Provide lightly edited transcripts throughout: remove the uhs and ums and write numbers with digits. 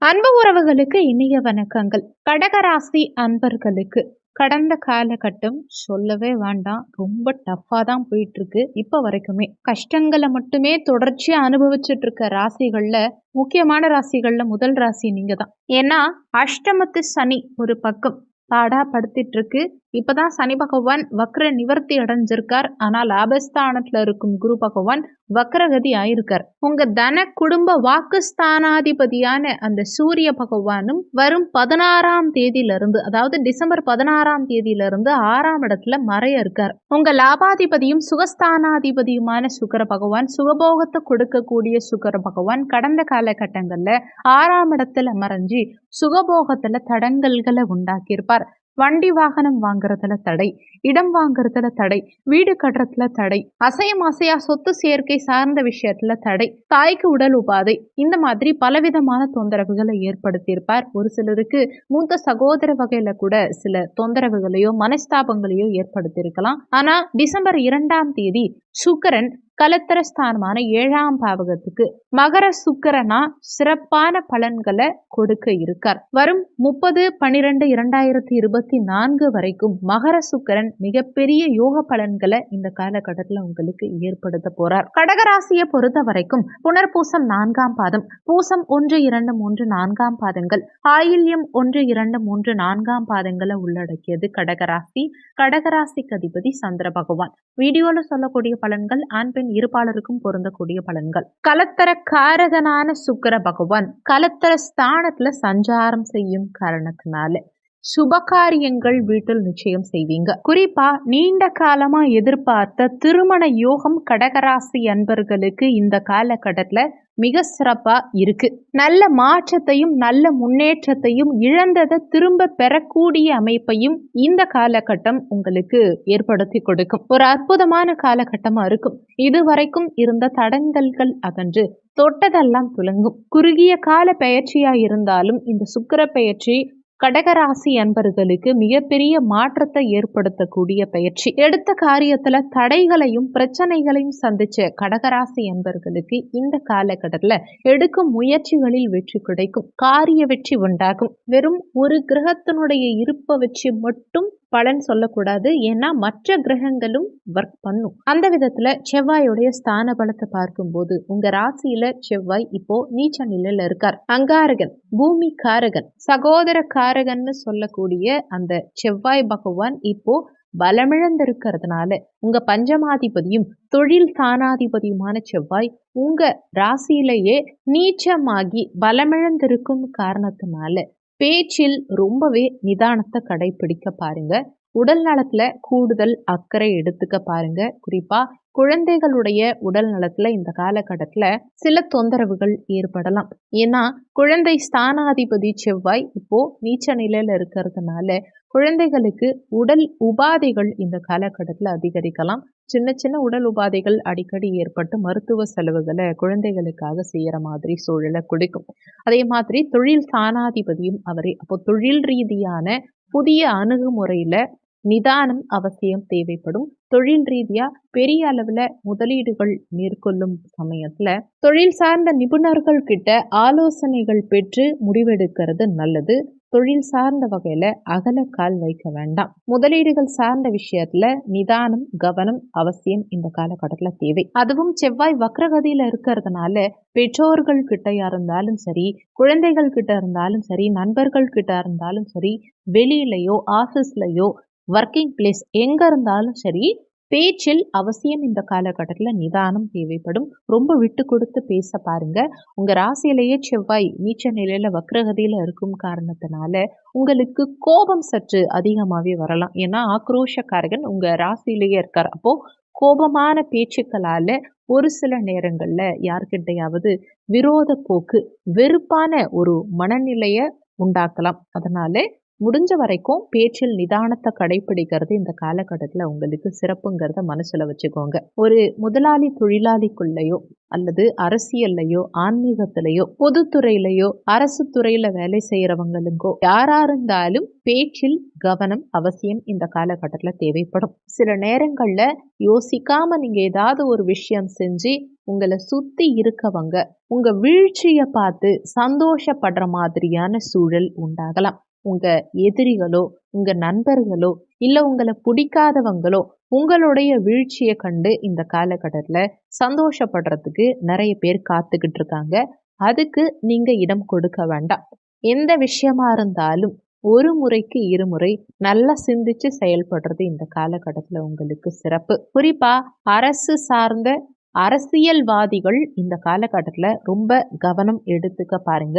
அன்பு உறவுகளுக்கு இனிய வணக்கங்கள். கடகராசி அன்பர்களுக்கு கடந்த காலகட்டம் சொல்லவே வேண்டாம், ரொம்ப டஃபா தான் போயிட்டு இருக்கு. இப்ப வரைக்குமே கஷ்டங்களை மட்டுமே தொடர்ச்சியா அனுபவிச்சுட்டு இருக்க ராசிகள்ல முக்கியமான ராசிகள்ல முதல் ராசி நீங்க தான். ஏன்னா அஷ்டமத்து சனி ஒரு பக்கம் பாடா படுத்திட்டு இருக்கு. இப்பதான் சனி பகவான் வக்ர நிவர்த்தி அடைஞ்சிருக்கார். ஆனா லாபஸ்தானத்துல இருக்கும் குரு பகவான் வக்ரகதி ஆயிருக்கார். உங்க தன குடும்ப வாக்குஸ்தானாதிபதியான அந்த சூரிய பகவானும் வரும் 16ஆம் தேதியிலிருந்து, அதாவது டிசம்பர் 16ஆம் தேதியிலிருந்து 6ஆம் இடத்துல மறைய இருக்கார். உங்க லாபாதிபதியும் சுகஸ்தானாதிபதியுமான சுக்கிர பகவான், சுகபோகத்தை கொடுக்கக்கூடிய சுக்கிர பகவான் கடந்த காலகட்டங்கள்ல 6ஆம் இடத்துல மறைஞ்சி சுகபோகத்துல தடங்கல்களை உண்டாக்கியிருப்பார். வண்டி வாகனம் வாங்குறதுல தடை, இடம் வாங்குறதுல தடை, வீடு கட்டுறதுல தடை, அசையா சொத்து சேர்க்கை சார்ந்த விஷயத்துல தடை, தாய்க்கு உடல் உபாதை, இந்த மாதிரி பலவிதமான தொந்தரவுகளை ஏற்படுத்தியிருப்பார். ஒரு சிலருக்கு மூத்த சகோதர வகையில கூட சில தொந்தரவுகளையோ மனஸ்தாபங்களையோ ஏற்படுத்தியிருக்கலாம். ஆனா டிசம்பர் 2ஆம் தேதி சுக்கிரன் கலத்திரஸ்தானமான 7ஆம் பாவகத்துக்கு மகர சுக்கிரனா சிறப்பான பலன்களை கொடுக்க இருக்கார். வரும் 30/12/2024 வரைக்கும் மகர சுக்கிரன் மிகப்பெரிய யோக பலன்களை இந்த காலகட்டத்தில் உங்களுக்கு ஏற்படுத்த போறார். கடகராசியை பொறுத்த வரைக்கும் புனர்பூசம் 4ஆம் பாதம், பூசம் 1, 2, 3, 4ஆம் பாதங்கள், ஆயில்யம் 1, 2, 3, 4ஆம் பாதங்களை உள்ளடக்கியது கடகராசி. கடகராசிக்கு அதிபதி சந்திர பகவான். வீடியோல சொல்லக்கூடிய பலன்கள் ஆண் பெண் இருபாலருக்கும் பொருந்தக்கூடிய பலன்கள். கலத்தர காரகனான சுக்கிர பகவான் கலத்தர ஸ்தானத்துல சஞ்சாரம் செய்யும் காரணத்தினால சுபகாரியங்கள் வீட்டில் நிச்சயம் செய்வீங்க. குறிப்பா நீண்ட காலமா எதிர்பார்த்த திருமண யோகம் கடகராசி அன்பர்களுக்கு இந்த காலகட்டத்துல மிக சிறப்பா இருக்கு. நல்ல மாற்றத்தையும் நல்ல முன்னேற்றத்தையும் இழந்ததை திரும்ப பெறக்கூடிய அமைப்பையும் இந்த காலகட்டம் உங்களுக்கு ஏற்படுத்தி கொடுக்கும். ஒரு அற்புதமான காலகட்டமா இருக்கும். இதுவரைக்கும் இருந்த தடங்கல்கள் அகன்று தொட்டதெல்லாம் துலங்கும். குறுகிய கால பெயர்ச்சியா இருந்தாலும் இந்த சுக்கிர பெயர்ச்சி கடகராசி அன்பர்களுக்கு மிகப்பெரிய மாற்றத்தை ஏற்படுத்தக்கூடிய பயிற்சி. எடுத்த காரியத்துல தடைகளையும் பிரச்சனைகளையும் சந்திச்ச கடகராசி அன்பர்களுக்கு இந்த காலகட்டத்துல எடுக்கும் முயற்சிகளில் வெற்றி கிடைக்கும். காரிய வெற்றி உண்டாகும். வெறும் ஒரு கிரகத்தினுடைய இருப்பை வச்சு மட்டும் பலன் சொல்லக்கூடாது. ஏன்னா மற்ற கிரகங்களும் ஒர்க் பண்ணும். அந்த விதத்துல செவ்வாயுடைய ஸ்தான பலத்தை பார்க்கும்போது உங்க ராசியில செவ்வாய் இப்போ நீச்ச நிலையில இருக்கார். அங்காரகன், பூமி காரகன், சகோதர காரகன்னு சொல்லக்கூடிய அந்த செவ்வாய் பகவான் இப்போ பலமிழந்திருக்கிறதுனால உங்க பஞ்சமாதிபதியும் தொழில் ஸ்தானாதிபதியுமான செவ்வாய் உங்க ராசியிலேயே நீச்சமாகி பலமிழந்திருக்கும் காரணத்தினால பேச்சில் ரொம்பவே நிதானத்தை கடைபிடிக்க பாருங்க. உடல் நலத்துல கூடுதல் அக்கறை எடுத்துக்க பாருங்க. குறிப்பா குழந்தைகளுடைய உடல் நலத்துல இந்த காலகட்டத்துல சில தொந்தரவுகள் ஏற்படலாம். ஏன்னா குழந்தை ஸ்தானாதிபதி செவ்வாய் இப்போ நீச்ச நிலையில இருக்கிறதுனால குழந்தைகளுக்கு உடல் உபாதைகள் இந்த காலகட்டத்தில் அதிகரிக்கலாம். சின்ன சின்ன உடல் உபாதைகள் அடிக்கடி ஏற்பட்டு மருத்துவ செலவுகளை குழந்தைகளுக்காக செய்யற மாதிரி சூழலை கொடுக்கும். அதே மாதிரி தொழில் ஸ்தானாதிபதியும் அவரே. அப்போ தொழில் ரீதியான புதிய அணுகுமுறையில நிதானம் அவசியம் தேவைப்படும். தொழில் ரீதியா பெரிய அளவுல முதலீடுகள் மேற்கொள்ளும் சமயத்துல தொழில் சார்ந்த நிபுணர்கள் கிட்ட ஆலோசனைகள் பெற்று முடிவெடுக்கிறது நல்லது. தொழில் சார்ந்த வகையில அகலக்கால் வைக்க வேண்டாம். முதலீடுகள் சார்ந்த விஷயத்துல நிதானம் கவனம் அவசியம் இந்த காலகட்டத்துல தேவை. அதுவும் செவ்வாய் வக்ரகதியில இருக்கிறதுனால பெற்றோர்கள் கிட்டயா இருந்தாலும் சரி, குழந்தைகள் கிட்ட இருந்தாலும் சரி, நண்பர்கள் கிட்ட இருந்தாலும் சரி, வெளியிலையோ ஆபீஸ்லயோ ஒர்க்கிங் பிளேஸ் எங்க இருந்தாலும் சரி, பேச்சில் அவசியம் இந்த காலகட்டத்தில் நிதானம் தேவைப்படும். ரொம்ப விட்டு கொடுத்து பேச பாருங்க. உங்க ராசியிலேயே செவ்வாய் நீச்ச நிலையில வக்ரகதியில இருக்கும் காரணத்தினால உங்களுக்கு கோபம் சற்று அதிகமாகவே வரலாம். ஏன்னா ஆக்ரோஷக்காரகன் உங்க ராசியிலேயே இருக்கார். அப்போ கோபமான பேச்சுக்களால ஒரு சில நேரங்கள்ல யார்கிட்டையாவது விரோத போக்கு, வெறுப்பான ஒரு மனநிலைய உண்டாக்கலாம். அதனால முடிஞ்ச வரைக்கும் பேச்சில் நிதானத்தை கடைபிடிக்கிறது இந்த காலகட்டத்தில் உங்களுக்கு சிறப்புங்கிறத மனசுல வச்சுக்கோங்க. ஒரு முதலாளி தொழிலாளிக்குள்ளேயோ அல்லது அரசியல்லையோ ஆன்மீகத்திலேயோ பொதுத்துறையிலையோ அரசு துறையில வேலை செய்யறவங்களுக்கோ யாரா இருந்தாலும் பேச்சில் கவனம் அவசியம் இந்த காலகட்டத்தில் தேவைப்படும். சில நேரங்கள்ல யோசிக்காம நீங்க ஏதாவது ஒரு விஷயம் செஞ்சு உங்களை சுத்தி இருக்கவங்க உங்க வீழ்ச்சியை பார்த்து சந்தோஷப்படுற மாதிரியான சூழல் உண்டாகலாம். உங்க எதிரிகளோ உங்க நண்பர்களோ இல்ல உங்களை பிடிக்காதவங்களோ உங்களுடைய வீழ்ச்சியை கண்டு இந்த காலகட்டத்துல சந்தோஷப்படுறதுக்கு நிறைய பேர் காத்துக்கிட்டு இருக்காங்க. அதுக்கு நீங்க இடம் கொடுக்க வேண்டாம். எந்த விஷயமா இருந்தாலும் ஒரு முறைக்கு இருமுறை நல்லா சிந்திச்சு செயல்படுறது இந்த காலகட்டத்துல உங்களுக்கு சிறப்பு. குறிப்பா அரசு சார்ந்த அரசியல்வாதிகள் இந்த காலகட்டத்துல ரொம்ப கவனம் எடுத்துக்க பாருங்க.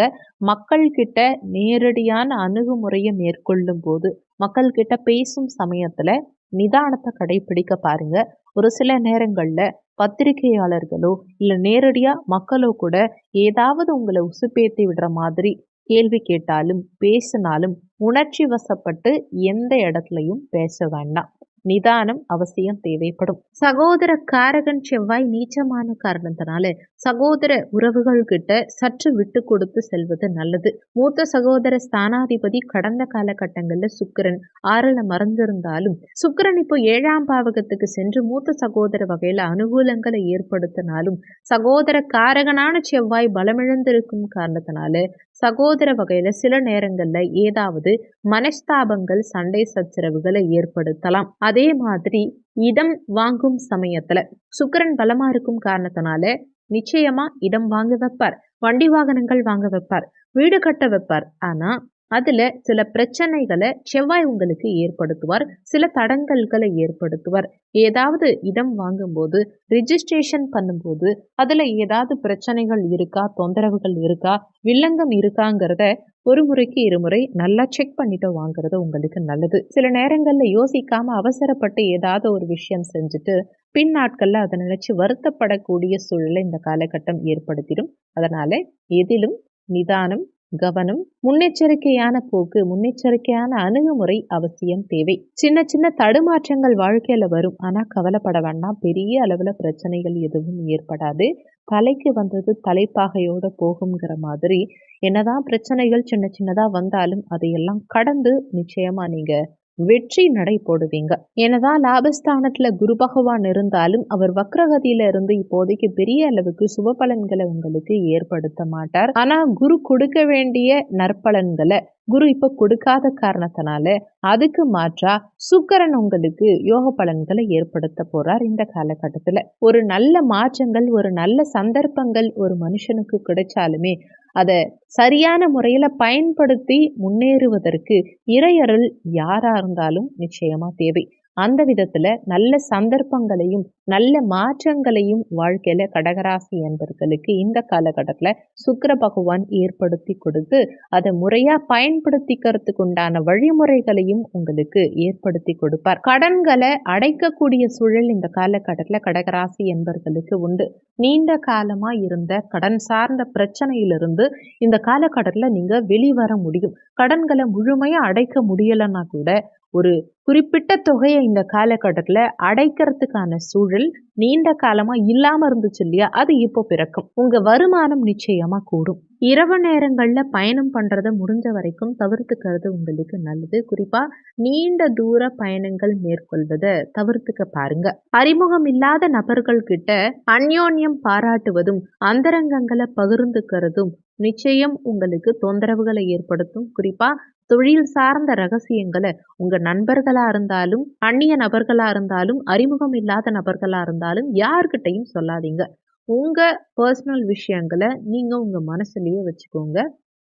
மக்கள் கிட்ட நேரடியான அணுகுமுறையை மேற்கொள்ளும் போது, மக்கள் கிட்ட பேசும் சமயத்துல நிதானத்தை கடைபிடிக்க பாருங்க. ஒரு சில நேரங்கள்ல பத்திரிகையாளர்களோ இல்ல நேரடியா மக்களோ கூட ஏதாவது உங்களை உசுப்பேத்தி விடுற மாதிரி கேள்வி கேட்டாலும் பேசினாலும் உணர்ச்சி வசப்பட்டு எந்த இடத்துலையும் பேச வேண்டாம். நிதானம் அவசியம் தேவைப்படும். சகோதர காரகன் செவ்வாய் நீச்சமான காரணத்தினால சகோதர உறவுகள் கிட்ட சற்று விட்டு கொடுத்து செல்வது நல்லது. மூத்த சகோதர ஸ்தானாதிபதி கடந்த காலகட்டங்கள்ல சுக்கிரன் 6ல மறைந்திருந்தாலும் சுக்கிரன் இப்போ 7ஆம் பாவகத்துக்கு சென்று மூத்த சகோதர வகையில அனுகூலங்களை ஏற்படுத்தினாலும் சகோதர காரகனான செவ்வாய் பலமிழந்திருக்கும் காரணத்தினால சகோதர வகையில சில நேரங்கள்ல ஏதாவது மனஸ்தாபங்கள் சண்டை சச்சரவுகளை ஏற்படுத்தலாம். அதே மாதிரி இடம் வாங்கும் சமயத்துல சுக்கிரன் பலமா இருக்கும் காரணத்தினால நிச்சயமா இடம் வாங்க வைப்பார், வண்டி வாகனங்கள் வாங்க வைப்பார், வீடு கட்ட வைப்பார். ஆனா அதுல சில பிரச்சனைகளை செவ்வாய் உங்களுக்கு ஏற்படுத்துவார், சில தடங்கல்களை ஏற்படுத்துவார். ஏதாவது இடம் வாங்கும்போது ரிஜிஸ்ட்ரேஷன் பண்ணும்போது அதுல ஏதாவது பிரச்சனைகள் இருக்கா, தொந்தரவுகள் இருக்கா, வில்லங்கம் இருக்காங்கிறத ஒரு முறைக்கு இருமுறை நல்லா செக் பண்ணிட்டு வாங்குறது உங்களுக்கு நல்லது. சில நேரங்கள்ல யோசிக்காம அவசரப்பட்டு ஏதாவது ஒரு விஷயம் செஞ்சுட்டு பின் நாட்கள்ல அதை நினைச்சு வருத்தப்படக்கூடிய சூழலை இந்த காலகட்டம் ஏற்படுத்திடும். அதனால எதிலும் நிதானம், கவனம், முன்னெச்சரிக்கையான போக்கு, முன்னெச்சரிக்கையான அணுகுமுறை அவசியம் தேவை. சின்ன சின்ன தடுமாற்றங்கள் வாழ்க்கையில வரும். ஆனா கவலைப்பட வேண்டாம், பெரிய அளவுல பிரச்சனைகள் எதுவும் ஏற்படாது. தலைக்கு வந்தது தலைப்பாகையோட போகுங்கிற மாதிரி என்னதான் பிரச்சனைகள் சின்ன சின்னதா வந்தாலும் அதையெல்லாம் கடந்து நிச்சயமா நீங்க வெற்றி நடை போடுவீங்க. என்னதான் லாபஸ்தானத்துல குரு பகவான் இருந்தாலும் அவர் வக்ரகதியில இருந்து இப்போதைக்கு பெரிய அளவுக்கு சுப பலன்களை உங்களுக்கு ஏற்படுத்த மாட்டார். ஆனா குரு கொடுக்க வேண்டிய நற்பலன்களை குரு இப்ப கொடுக்காத காரணத்தினால அதுக்கு மாற்றா சுக்கிரன் உங்களுக்கு யோக பலன்களை ஏற்படுத்த போறார். இந்த காலகட்டத்துல ஒரு நல்ல மாற்றங்கள், ஒரு நல்ல சந்தர்ப்பங்கள் ஒரு மனுஷனுக்கு கிடைச்சாலுமே அதை சரியான முறையில பயன்படுத்தி முன்னேறுவதற்கு இறையருள் யாரா இருந்தாலும் நிச்சயமா தேவை. அந்த விதத்துல நல்ல சந்தர்ப்பங்களையும் நல்ல மாற்றங்களையும் வாழ்க்கையில கடகராசி என்பவர்களுக்கு இந்த காலகட்டத்துல சுக்கிர பகவான் ஏற்படுத்தி கொடுத்து அதை முறையா பயன்படுத்திக்கிறதுக்கு உண்டான வழிமுறைகளையும் உங்களுக்கு ஏற்படுத்தி கொடுப்பார். கடன்களை அடைக்கக்கூடிய சூழல் இந்த காலகட்டத்துல கடகராசி என்பவர்களுக்கு உண்டு. நீண்ட காலமா இருந்த கடன் சார்ந்த பிரச்சனையிலிருந்து இந்த காலகட்டத்துல நீங்க வெளிவர முடியும். கடன்களை முழுமையா அடைக்க முடியலன்னா கூட ஒரு குறிப்பிட்ட தொகையை இந்த காலகட்டத்துல அடைக்கிறதுக்கான சூழல் நீண்ட காலமா இல்லாம இருந்துச்சு இல்லையா, அது இப்போ பிறக்கும். உங்க வருமானம் நிச்சயமா கூடும். இரவு நேரங்கள்ல பயணம் பண்றதை முடிஞ்ச வரைக்கும் தவிர்த்துக்கிறது உங்களுக்கு நல்லது. குறிப்பா நீண்ட தூர பயணங்கள் மேற்கொள்வதை தவிர்த்துக்க பாருங்க. அறிமுகம் இல்லாத நபர்கள் கிட்ட அந்யோன்யம் பாராட்டுவதும் அந்தரங்கங்களை பகிர்ந்துக்கிறதும் நிச்சயம் உங்களுக்கு தொந்தரவுகளை ஏற்படுத்தும். குறிப்பா தொழில் சார்ந்த ரகசியங்களை உங்க நண்பர்களா இருந்தாலும், அந்நிய நபர்களா இருந்தாலும், அறிமுகம் இல்லாத நபர்களா இருந்தாலும் யார்கிட்டையும் சொல்லாதீங்க. உங்க பர்சனல் விஷயங்களை நீங்க உங்க மனசுலயே வச்சுக்கோங்க.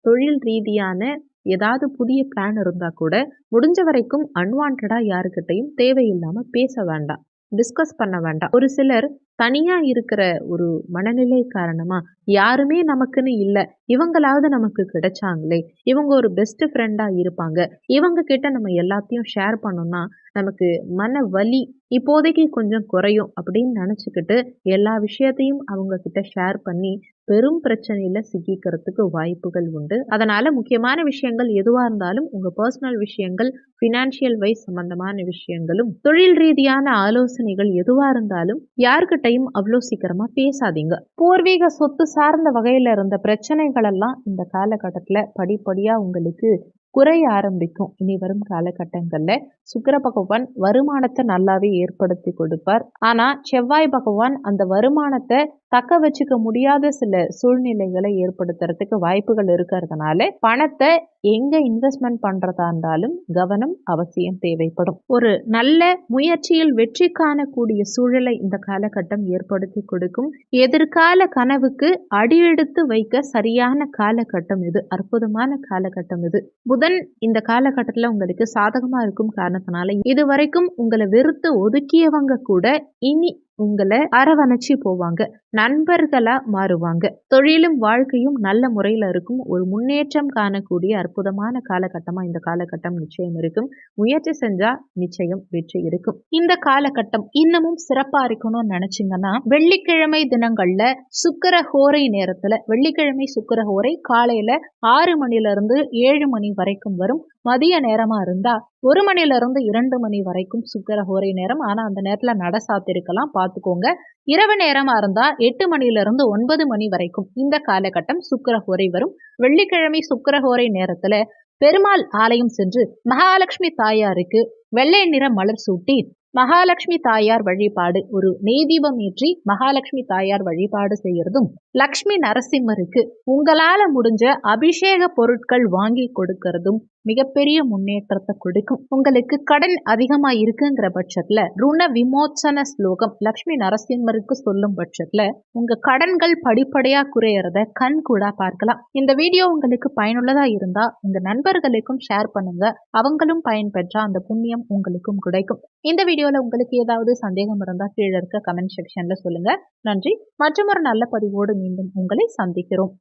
தொழில் ரீதியான ஏதாவது புதிய பிளான் இருந்தா கூட முடிஞ்ச வரைக்கும் அன்வான்டா யாருக்கிட்டையும் தேவையில்லாம பேச வேண்டாம், டிஸ்கஸ் பண்ண வேண்டாம். ஒரு சிலர் தனியா இருக்கிற ஒரு மனநிலை காரணமா யாருமே நமக்குன்னு இல்லை, இவங்களாவது நமக்கு கிடைச்சாங்களே, இவங்க ஒரு பெஸ்ட் ஃப்ரெண்டா இருப்பாங்க, இவங்க கிட்ட நம்ம எல்லாத்தையும் ஷேர் பண்ணோம்னா நமக்கு மன வலி இப்போதைக்கு கொஞ்சம் குறையும் அப்படின்னு நினைச்சுக்கிட்டு எல்லா விஷயத்தையும் அவங்க கிட்ட ஷேர் பண்ணி பெரும் பிரச்சனையில சிக்கிக்கிறதுக்கு வாய்ப்புகள் உண்டு. அதனால முக்கியமான விஷயங்கள் எதுவா இருந்தாலும் உங்க பர்சனல் விஷயங்கள், பினான்சியல் வைஸ் சம்பந்தமான விஷயங்களும், தொழில் ரீதியான ஆலோசனைகள் எதுவா இருந்தாலும் யாருக்கிட்டையும் அவ்வளோ சீக்கிரமா பேசாதீங்க. பூர்வீக சொத்து சார்ந்த வகையில இருந்த பிரச்சனைகள் எல்லாம் இந்த காலகட்டத்துல படிப்படியா உங்களுக்கு குறைய ஆரம்பிக்கும். இனி வரும் காலகட்டங்கள்ல சுக்கிர பகவான் வருமானத்தை நல்லாவே ஏற்படுத்தி கொடுப்பார். ஆனா செவ்வாய் பகவான் அந்த வருமானத்தை தக்க வச்சுக்க முடியாத சில சூழ்நிலைகளை ஏற்படுத்துறதுக்கு வாய்ப்புகள் இருக்கிறதுனால பணத்தை எங்க இன்வெஸ்ட்மெண்ட் பண்றதா இருந்தாலும் கவனம் அவசியம் தேவைப்படும். ஒரு நல்ல முயற்சியில் வெற்றி காணக்கூடிய சூழலை இந்த காலகட்டம் ஏற்படுத்தி கொடுக்கும். எதிர்கால கனவுக்கு அடியெடுத்து வைக்க சரியான காலகட்டம் இது. அற்புதமான காலகட்டம் இது. புதன் இந்த காலகட்டத்துல உங்களுக்கு சாதகமா இருக்கும் காரணத்தினால இதுவரைக்கும் உங்களை வெறுத்து ஒதுக்கியவங்க கூட இனி உங்களை அரவணைச்சு போவாங்க. நண்பர்களா மாறுவாங்க. தொழிலும் வாழ்க்கையும் நல்ல முறையில இருக்கும். ஒரு முன்னேற்றம் காணக்கூடிய அற்புதமான காலகட்டமா இந்த காலகட்டம் நிச்சயம் இருக்கும். முயற்சி செஞ்சா நிச்சயம் வெற்றி இருக்கும். இந்த காலகட்டம் இன்னமும் சிறப்பா இருக்கணும்னு நினைச்சீங்கன்னா வெள்ளிக்கிழமை தினங்கள்ல சுக்கிர ஹோரை நேரத்துல, வெள்ளிக்கிழமை சுக்கிர ஹோரை காலையில 6 மணிலிருந்து 7 மணி வரைக்கும் வரும். மதிய நேரமா இருந்தா 1 மணிலிருந்து 2 மணி வரைக்கும் சுக்கிர ஹோரை நேரம். ஆனா அந்த நேரத்துல நட சாத்திருக்கலாம், பார்த்துக்கோங்க. இரவு நேரமா இருந்தா 8 மணிலிருந்து 9 மணி வரைக்கும் இந்த காலகட்டம் சுக்கிர ஹோரை வரும். வெள்ளிக்கிழமை சுக்கிர ஹோரை நேரத்துல பெருமாள் ஆலயம் சென்று மகாலட்சுமி தாயாருக்கு வெள்ளை நிற மலர் சூட்டி மகாலட்சுமி தாயார் வழிபாடு, ஒரு நெய் தீபம் ஏற்றி மகாலட்சுமி தாயார் வழிபாடு செய்யறதும், லக்ஷ்மி நரசிம்மருக்கு உங்களால முடிஞ்ச அபிஷேக பொருட்கள் வாங்கி கொடுக்கறதும் மிகப்பெரிய முன்னேற்றத்தை கொடுக்கும். உங்களுக்கு கடன் அதிகமா இருக்குங்கிற பட்சத்துல ருண விமோச்சன ஸ்லோகம் லக்ஷ்மி நரசிம்மருக்கு சொல்லும் பட்சத்துல உங்க கடன்கள் படிப்படியா குறையறத கண் கூட பார்க்கலாம். இந்த வீடியோ உங்களுக்கு பயனுள்ளதா இருந்தா உங்க நண்பர்களுக்கும் ஷேர் பண்ணுங்க. அவங்களும் பயன்பெற்றா அந்த புண்ணியம் உங்களுக்கும் கிடைக்கும். இந்த வீடியோல உங்களுக்கு ஏதாவது சந்தேகம் இருந்தா கீழே இருக்க கமெண்ட் செக்ஷன்ல சொல்லுங்க. நன்றி. மற்றும் ஒரு நல்ல பதிவோடு மீண்டும் உங்களை சந்திக்கிறோம்.